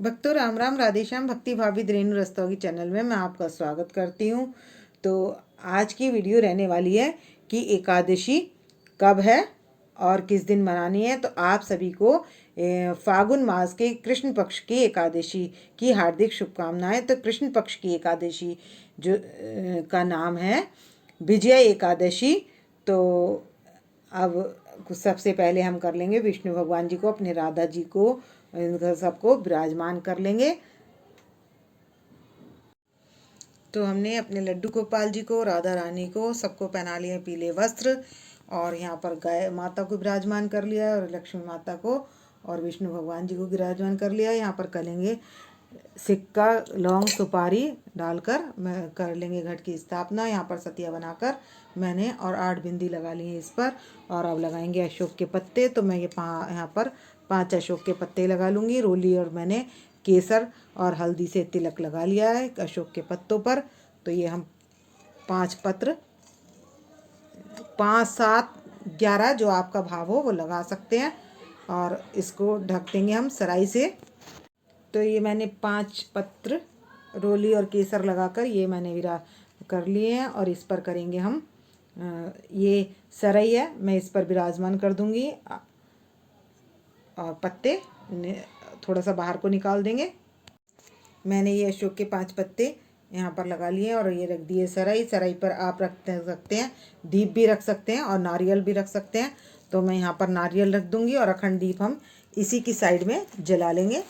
भक्तों राम राम, राधेश्याम। भक्ति भाभी रेणु रस्तोगी चैनल में मैं आपका स्वागत करती हूँ। तो आज की वीडियो रहने वाली है कि एकादशी कब है और किस दिन मनानी है। तो आप सभी को फागुन मास के कृष्ण पक्ष की एकादशी की हार्दिक शुभकामनाएं। तो कृष्ण पक्ष की एकादशी जो का नाम है विजय एकादशी। तो अब सबसे पहले हम कर लेंगे विष्णु भगवान जी को, अपने राधा जी को, इनका सबको विराजमान कर लेंगे। तो हमने अपने लड्डू गोपाल जी को, राधा रानी को, सबको पहना लिए पीले वस्त्र और यहाँ पर गाय माता को विराजमान कर लिया और लक्ष्मी माता को और विष्णु भगवान जी को विराजमान कर लिया। यहाँ पर करेंगे सिक्का, लौंग, सुपारी डालकर मैं कर लेंगे घट की स्थापना। यहाँ पर सतिया बनाकर मैंने और 8 बिंदी लगा ली है इस पर। और अब लगाएंगे अशोक के पत्ते। तो मैं ये यहाँ पर 5 अशोक के पत्ते लगा लूँगी। रोली और मैंने केसर और हल्दी से तिलक लगा लिया है अशोक के पत्तों पर। तो ये हम 5 पत्र, 5, 7, 11 जो आपका भाव हो वो लगा सकते हैं और इसको ढक देंगे हम सराई से। तो ये मैंने 5 पत्र रोली और केसर लगाकर ये मैंने विरा कर लिए हैं और इस पर करेंगे हम ये सराई है, मैं इस पर विराजमान कर दूंगी और पत्ते थोड़ा सा बाहर को निकाल देंगे। मैंने ये अशोक के 5 पत्ते यहाँ पर लगा लिए और ये रख दिए सराई। सराई पर आप रख सकते हैं, दीप भी रख सकते हैं और नारियल भी रख सकते हैं। तो मैं यहाँ पर नारियल रख दूंगी और अखंड दीप हम इसी की साइड में जला लेंगे।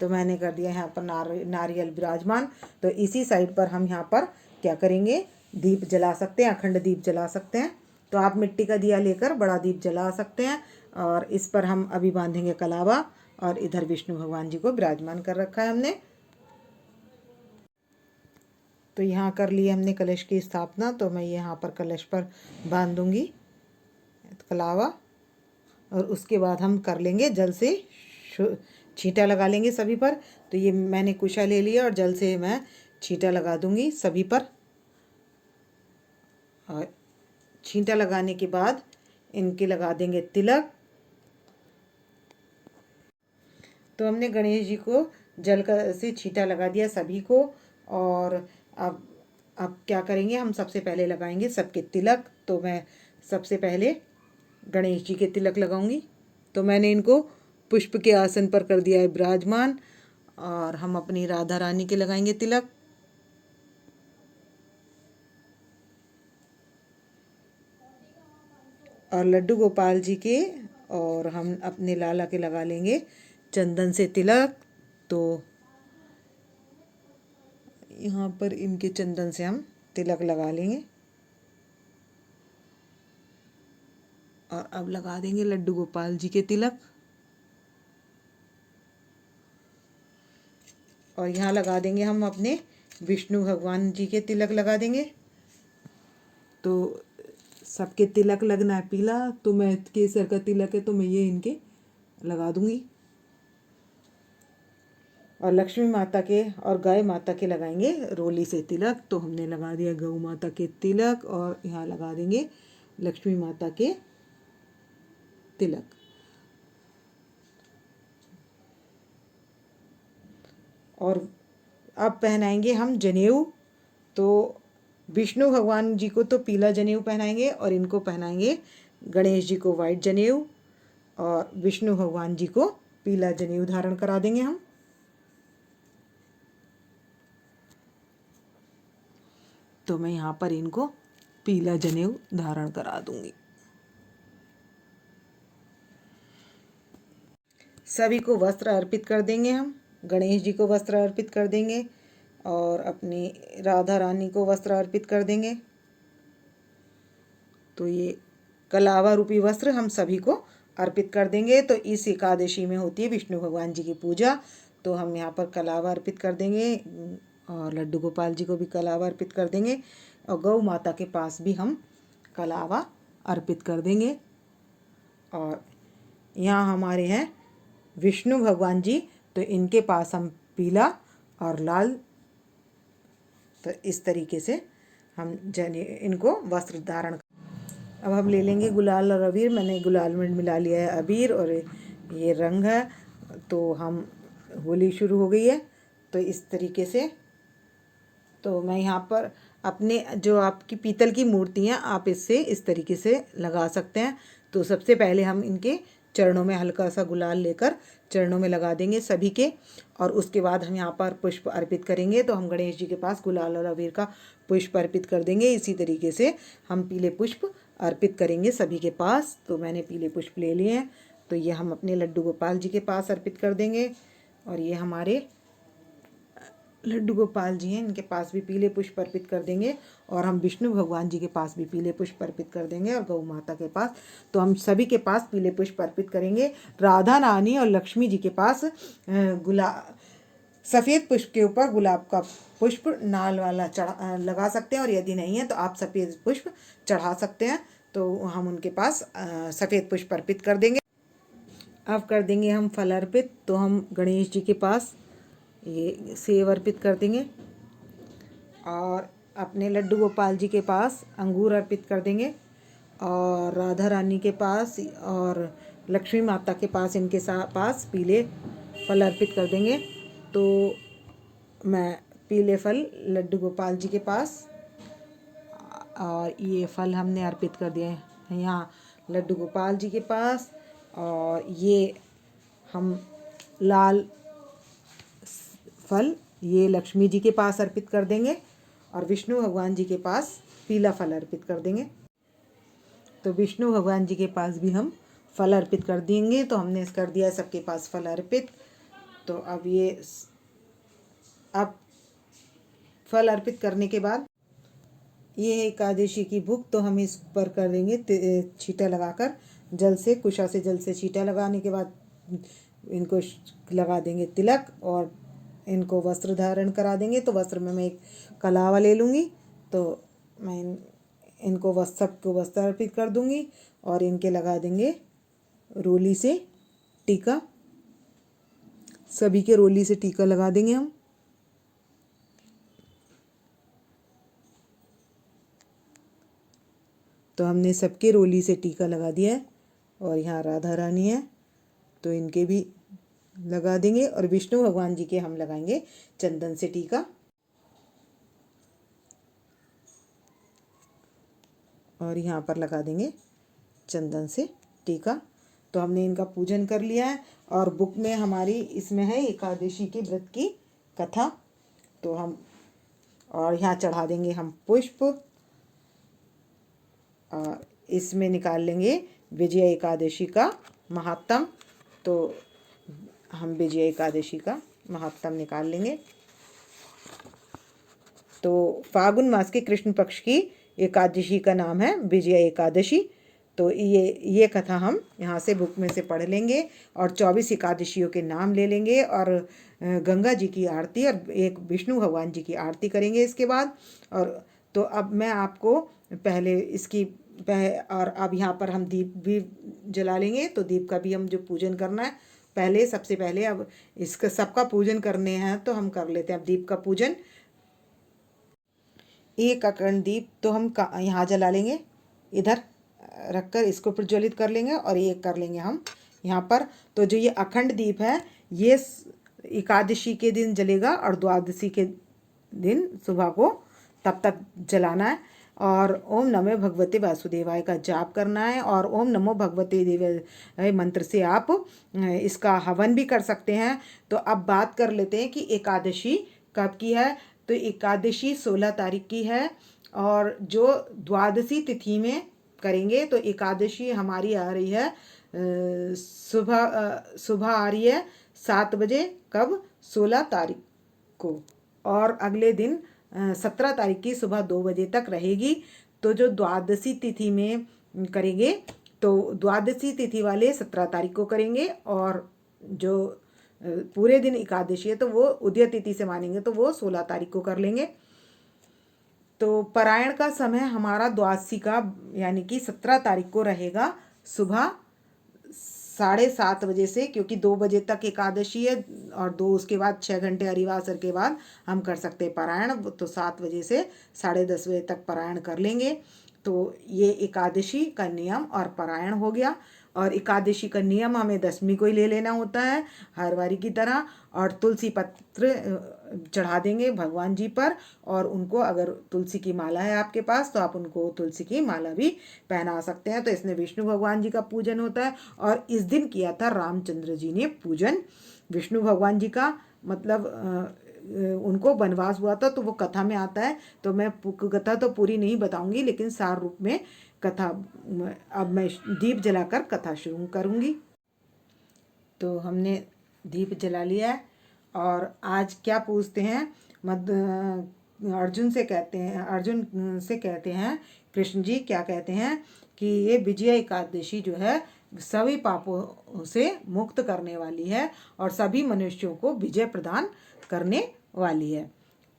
तो मैंने कर दिया यहाँ पर नारियल विराजमान। तो इसी साइड पर हम यहाँ पर क्या करेंगे, दीप जला सकते हैं, अखंड दीप जला सकते हैं। तो आप मिट्टी का दिया लेकर बड़ा दीप जला सकते हैं और इस पर हम अभी बांधेंगे कलावा। और इधर विष्णु भगवान जी को विराजमान कर रखा है हमने। तो यहाँ कर लिए हमने कलश की स्थापना। तो मैं यहाँ पर कलश पर बांध दूँगी कलावा और उसके बाद हम कर लेंगे जल से छींटा लगा लेंगे सभी पर। तो ये मैंने कुशा ले लिया और जल से मैं छींटा लगा दूँगी सभी पर। और छींटा लगाने के बाद इनके लगा देंगे तिलक। तो हमने गणेश जी को जल का से छींटा लगा दिया सभी को। और अब क्या करेंगे, हम सबसे पहले लगाएंगे सबके तिलक। तो मैं सबसे पहले गणेश जी के तिलक लगाऊंगी। तो मैंने इनको पुष्प के आसन पर कर दिया है विराजमान। और हम अपनी राधा रानी के लगाएंगे तिलक। और लड्डू गोपाल जी के और हम अपने लाला के लगा लेंगे चंदन से तिलक। तो यहाँ पर इनके चंदन से हम तिलक लगा लेंगे। और अब लगा देंगे लड्डू गोपाल जी के तिलक। और यहाँ लगा देंगे हम अपने विष्णु भगवान जी के तिलक लगा देंगे। तो सबके तिलक लगना है पीला। तो मैं केसर का तिलक है तो मैं ये इनके लगा दूंगी। और लक्ष्मी माता के और गाय माता के लगाएंगे रोली से तिलक। तो हमने लगा दिया गौ माता के तिलक और यहाँ लगा देंगे लक्ष्मी माता के तिलक। और अब पहनाएंगे हम जनेऊ। तो विष्णु भगवान जी को तो पीला जनेऊ पहनाएंगे और इनको पहनाएंगे गणेश जी को वाइट जनेऊ और विष्णु भगवान जी को पीला जनेऊ धारण करा देंगे हम। तो मैं यहाँ पर इनको पीला जनेऊ धारण करा दूंगी। सभी को वस्त्र अर्पित कर देंगे हम। गणेश जी को वस्त्र अर्पित कर देंगे और अपनी राधा रानी को वस्त्र अर्पित कर देंगे। तो ये कलावा रूपी वस्त्र हम सभी को अर्पित कर देंगे। तो इस एकादशी में होती है विष्णु भगवान जी की पूजा। तो हम यहाँ पर कलावा अर्पित कर देंगे और लड्डू गोपाल जी को भी कलावा अर्पित कर देंगे और गौ माता के पास भी हम कलावा अर्पित कर देंगे। और यहाँ हमारे हैं विष्णु भगवान जी। तो इनके पास हम पीला और लाल, तो इस तरीके से हम इनको वस्त्र धारण। अब हम ले लेंगे गुलाल और अबीर। मैंने गुलाल में मिला लिया है अबीर और ये रंग है। तो हम होली शुरू हो गई है। तो इस तरीके से तो मैं यहाँ पर अपने जो आपकी पीतल की मूर्तियाँ आप इससे इस तरीके से लगा सकते हैं। तो सबसे पहले हम इनके चरणों में हल्का सा गुलाल लेकर चरणों में लगा देंगे सभी के, और उसके बाद हम यहाँ पर पुष्प अर्पित करेंगे। तो हम गणेश जी के पास गुलाल और अबीर का पुष्प अर्पित कर देंगे। इसी तरीके से हम पीले पुष्प अर्पित करेंगे सभी के पास। तो मैंने पीले पुष्प ले लिए हैं, तो ये हम अपने लड्डू गोपाल जी के पास अर्पित कर देंगे। और ये हमारे लड्डू गोपाल जी हैं, इनके पास भी पीले पुष्प अर्पित कर देंगे। और हम विष्णु भगवान जी के पास भी पीले पुष्प अर्पित कर देंगे, और गौ माता के पास। तो हम सभी के पास पीले पुष्प अर्पित करेंगे। राधा रानी और लक्ष्मी जी के पास सफ़ेद पुष्प के ऊपर गुलाब का पुष्प नाल वाला लगा सकते हैं, और यदि नहीं है तो आप सफ़ेद पुष्प चढ़ा सकते हैं। तो हम उनके पास सफ़ेद पुष्प अर्पित कर देंगे। अब कर देंगे हम फल अर्पित। तो हम गणेश जी के पास ये सेब अर्पित कर देंगे, और अपने लड्डू गोपाल जी के पास अंगूर अर्पित कर देंगे, और राधा रानी के पास और लक्ष्मी माता के पास इनके पास पीले फल अर्पित कर देंगे। तो मैं पीले फल लड्डू गोपाल जी के पास, और ये फल हमने अर्पित कर दिए हैं यहाँ लड्डू गोपाल जी के पास। और ये हम लाल फल ये लक्ष्मी जी के पास अर्पित कर देंगे, और विष्णु भगवान जी के पास पीला फल अर्पित कर देंगे। तो विष्णु भगवान जी के पास भी हम फल अर्पित कर देंगे। तो हमने कर दिया सबके पास फल अर्पित। तो अब फल अर्पित करने के बाद ये है एकादशी की भुख। तो हम इस पर कर देंगे छींटा लगाकर जल से, कुशा से जल से छींटा लगाने के बाद इनको लगा देंगे तिलक, और इनको वस्त्र धारण करा देंगे। तो वस्त्र में मैं एक कलावा ले लूँगी। तो मैं इनको सबको वस्त्र अर्पित कर दूँगी, और इनके लगा देंगे रोली से टीका। सभी के रोली से टीका लगा देंगे हम। तो हमने सबके रोली से टीका लगा दिया है। और यहाँ राधा रानी है, तो इनके भी लगा देंगे। और विष्णु भगवान जी के हम लगाएंगे चंदन से टीका, और यहाँ पर लगा देंगे चंदन से टीका। तो हमने इनका पूजन कर लिया है। और बुक में हमारी इसमें है एकादशी के व्रत की कथा। तो हम और यहाँ चढ़ा देंगे हम पुष्प, और इसमें निकाल लेंगे विजया एकादशी का महात्म। तो हम विजया एकादशी का महात्म निकाल लेंगे। तो फागुन मास के कृष्ण पक्ष की एकादशी का नाम है विजया एकादशी। तो ये कथा हम यहाँ से बुक में से पढ़ लेंगे, और 24 एकादशियों के नाम ले लेंगे, और गंगा जी की आरती और एक विष्णु भगवान जी की आरती करेंगे इसके बाद। और तो अब मैं आपको पहले इसकी और अब यहाँ पर हम दीप भी जला लेंगे। तो दीप का भी हम जो पूजन करना है पहले, सबसे पहले अब इसका सबका पूजन करने हैं, तो हम कर लेते हैं अब दीप का पूजन। एक अखंड दीप तो हम यहाँ जला लेंगे, इधर रखकर इसको प्रज्वलित कर लेंगे, और एक कर लेंगे हम यहाँ पर। तो जो ये अखंड दीप है ये एकादशी के दिन जलेगा, और द्वादशी के दिन सुबह को तब तक जलाना है। और ओम नमो भगवते वासुदेवाय का जाप करना है, और ओम नमो भगवते देवाय मंत्र से आप इसका हवन भी कर सकते हैं। तो अब बात कर लेते हैं कि एकादशी कब की है। तो एकादशी 16 तारीख की है, और जो द्वादशी तिथि में करेंगे। तो एकादशी हमारी आ रही है सुबह आ रही है 7 बजे, कब 16 तारीख को, और अगले दिन 17 तारीख की सुबह 2 बजे तक रहेगी। तो जो द्वादशी तिथि में करेंगे, तो द्वादशी तिथि वाले 17 तारीख को करेंगे, और जो पूरे दिन एकादशी है तो वो उदय तिथि से मानेंगे, तो वो 16 तारीख को कर लेंगे। तो पारायण का समय हमारा द्वादशी का यानी कि 17 तारीख को रहेगा सुबह 7:30 बजे से, क्योंकि 2 बजे तक एकादशी है, और 2 उसके बाद 6 घंटे हरिवासर के बाद हम कर सकते हैं पारायण। तो 7 बजे से 10:30 बजे तक पारायण कर लेंगे। तो ये एकादशी का नियम और पारायण हो गया। और एकादशी का नियम हमें 10वीं को ही ले लेना होता है हर बारी की तरह। और तुलसी पत्र चढ़ा देंगे भगवान जी पर, और उनको अगर तुलसी की माला है आपके पास तो आप उनको तुलसी की माला भी पहना सकते हैं। तो इसमें विष्णु भगवान जी का पूजन होता है। और इस दिन किया था रामचंद्र जी ने पूजन विष्णु भगवान जी का, मतलब उनको वनवास हुआ था तो वो कथा में आता है। तो मैं कथा तो पूरी नहीं बताऊंगी, लेकिन सार रूप में कथा अब मैं दीप जलाकर कथा शुरू करूंगी। तो हमने दीप जला लिया है और आज क्या पूछते हैं, अर्जुन से कहते हैं कृष्ण जी क्या कहते हैं कि ये विजय एकादशी जो है सभी पापों से मुक्त करने वाली है और सभी मनुष्यों को विजय प्रदान करने वाली है।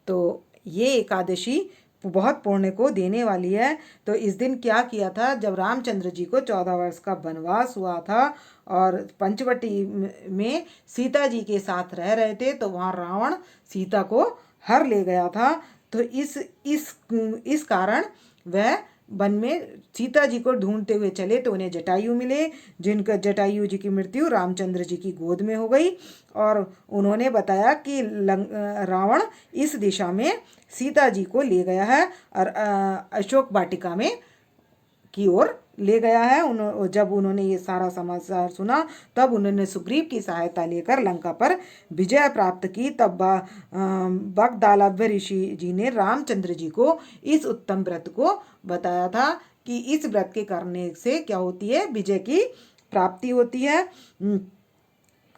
तो ये एकादशी बहुत पुण्य को देने वाली है। तो इस दिन क्या किया था, जब रामचंद्र जी को 14 वर्ष का वनवास हुआ था और पंचवटी में सीता जी के साथ रह रहे थे, तो वहाँ रावण सीता को हर ले गया था। तो इस कारण वह वन में सीता जी को ढूंढते हुए चले तो उन्हें जटायु मिले, जिनका जटायु जी की मृत्यु रामचंद्र जी की गोद में हो गई। और उन्होंने बताया कि रावण इस दिशा में सीता जी को ले गया है और अशोक वाटिका में की ओर ले गया है। जब उन्होंने ये सारा समाचार सुना तब उन्होंने सुग्रीव की सहायता लेकर लंका पर विजय प्राप्त की। तब बगदालभ्य ऋषि जी ने रामचंद्र जी को इस उत्तम व्रत को बताया था कि इस व्रत के करने से क्या होती है, विजय की प्राप्ति होती है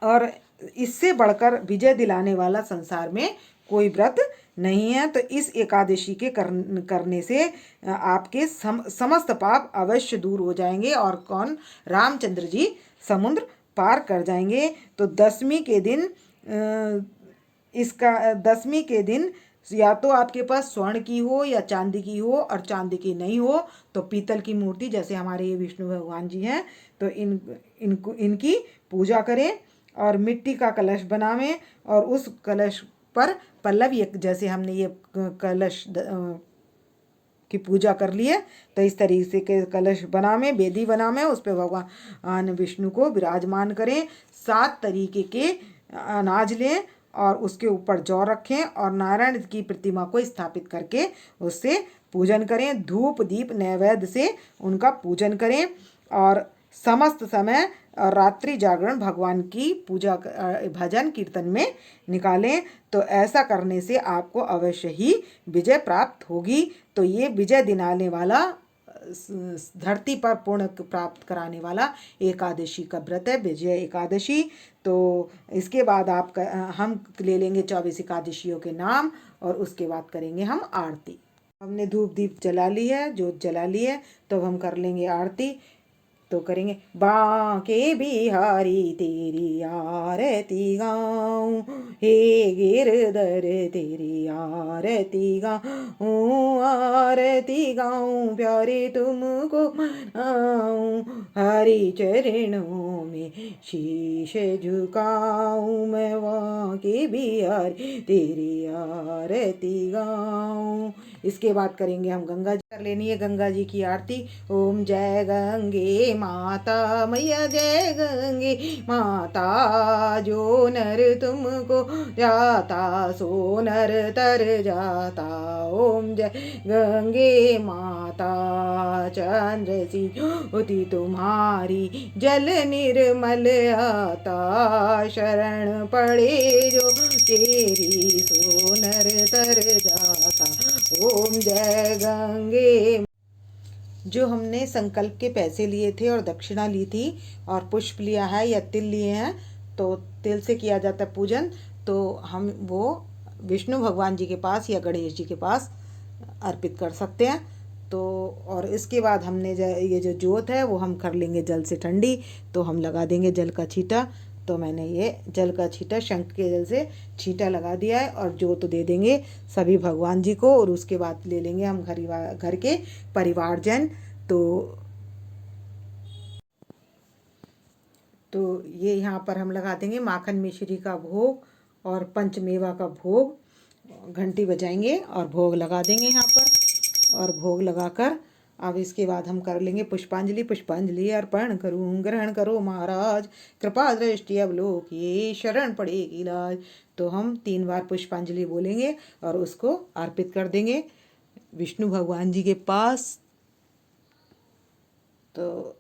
और इससे बढ़कर विजय दिलाने वाला संसार में कोई व्रत नहीं है। तो इस एकादशी के करने से आपके समस्त पाप अवश्य दूर हो जाएंगे और रामचंद्र जी समुद्र पार कर जाएंगे। तो दसवीं के दिन या तो आपके पास स्वर्ण की हो या चांदी की हो, और चांदी की नहीं हो तो पीतल की मूर्ति, जैसे हमारे ये विष्णु भगवान जी हैं, तो इनकी पूजा करें और मिट्टी का कलश बनावें और उस कलश पर पल्लव, जैसे हमने ये कलश की पूजा कर ली है तो इस तरीके से के कलश बनावें, वेदी बनावें, उस पर भगवान विष्णु को विराजमान करें। 7 तरीके के अनाज लें और उसके ऊपर जौ रखें और नारायण की प्रतिमा को स्थापित करके उससे पूजन करें। धूप दीप नैवेद्य से उनका पूजन करें और समस्त समय और रात्रि जागरण भगवान की पूजा भजन कीर्तन में निकालें। तो ऐसा करने से आपको अवश्य ही विजय प्राप्त होगी। तो ये विजय दिलाने वाला, धरती पर पुण्य प्राप्त कराने वाला एकादशी का व्रत है, विजय एकादशी। तो इसके बाद हम ले लेंगे 24 एकादशियों के नाम और उसके बाद करेंगे हम आरती। हमने धूप दीप जला ली है, जोत जला ली है, तो हम कर लेंगे आरती। तो करेंगे बांके बिहारी तेरी आरती गाऊं, हे गिरधर तेरी आरती गाऊं, आरती गाऊं प्यारे तुमको मनाऊं, हरि चरणों में शीश झुकाऊं, मैं बांके बिहारी तेरी आरती गाऊं। इसके बाद करेंगे हम गंगा जी, कर लेनी है गंगा जी की आरती। ओम जय गंगे माता मैया, जय गंगे माता, जो नर तुमको जाता सो नर तर जाता। ओम जय गंगे माता, चंद्र सी ज्योति तुम्हारी, जल निर्मल आता, शरण पड़े जो तेरी सो नर तर जाता। ओम जय गंगे। जो हमने संकल्प के पैसे लिए थे और दक्षिणा ली थी और पुष्प लिया है या तिल लिए हैं, तो तिल से किया जाता है पूजन, तो हम वो विष्णु भगवान जी के पास या गणेश जी के पास अर्पित कर सकते हैं। तो और इसके बाद हमने ये जो जोत है वो हम कर लेंगे जल से ठंडी, तो हम लगा देंगे जल का छींटा। तो मैंने ये जल का छींटा शंख के जल से छींटा लगा दिया है और जोत दे देंगे सभी भगवान जी को। और उसके बाद ले लेंगे हम घर के परिवारजन। तो ये यहाँ पर हम लगा देंगे माखन मिश्री का भोग और पंचमेवा का भोग, घंटी बजाएंगे और भोग लगा देंगे यहाँ पर। और भोग लगाकर अब इसके बाद हम कर लेंगे पुष्पांजलि। पुष्पांजलि अर्पण करूं, ग्रहण करो महाराज, कृपा दृष्टि अवलोकिए, शरण पड़ेगी लाज। तो हम 3 बार पुष्पांजलि बोलेंगे और उसको अर्पित कर देंगे विष्णु भगवान जी के पास। तो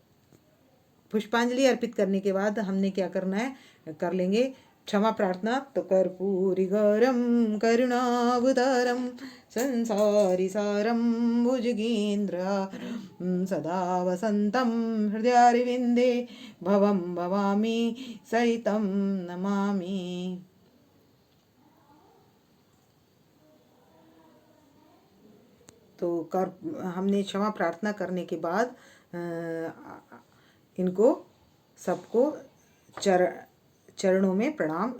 पुष्पांजलि अर्पित करने के बाद हमने क्या करना है, कर लेंगे क्षमा प्रार्थना। तो कर्पूरी गौरम करुणावतारम संसारी सारम भुजगेन्द्रहारम सदा वसंतम हृदयारविंदे भवम भवामी सहितम नमामि। तो हमने क्षमा प्रार्थना करने के बाद इनको सबको चरणों में प्रणाम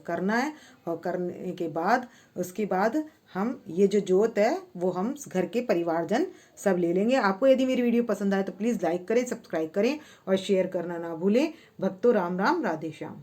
करना है। और करने के बाद उसके बाद हम ये जो जोत है वो हम घर के परिवारजन सब ले लेंगे। आपको यदि मेरी वीडियो पसंद आए तो प्लीज़ लाइक करें, सब्सक्राइब करें और शेयर करना ना भूलें। भक्तों राम राम, राधे श्याम।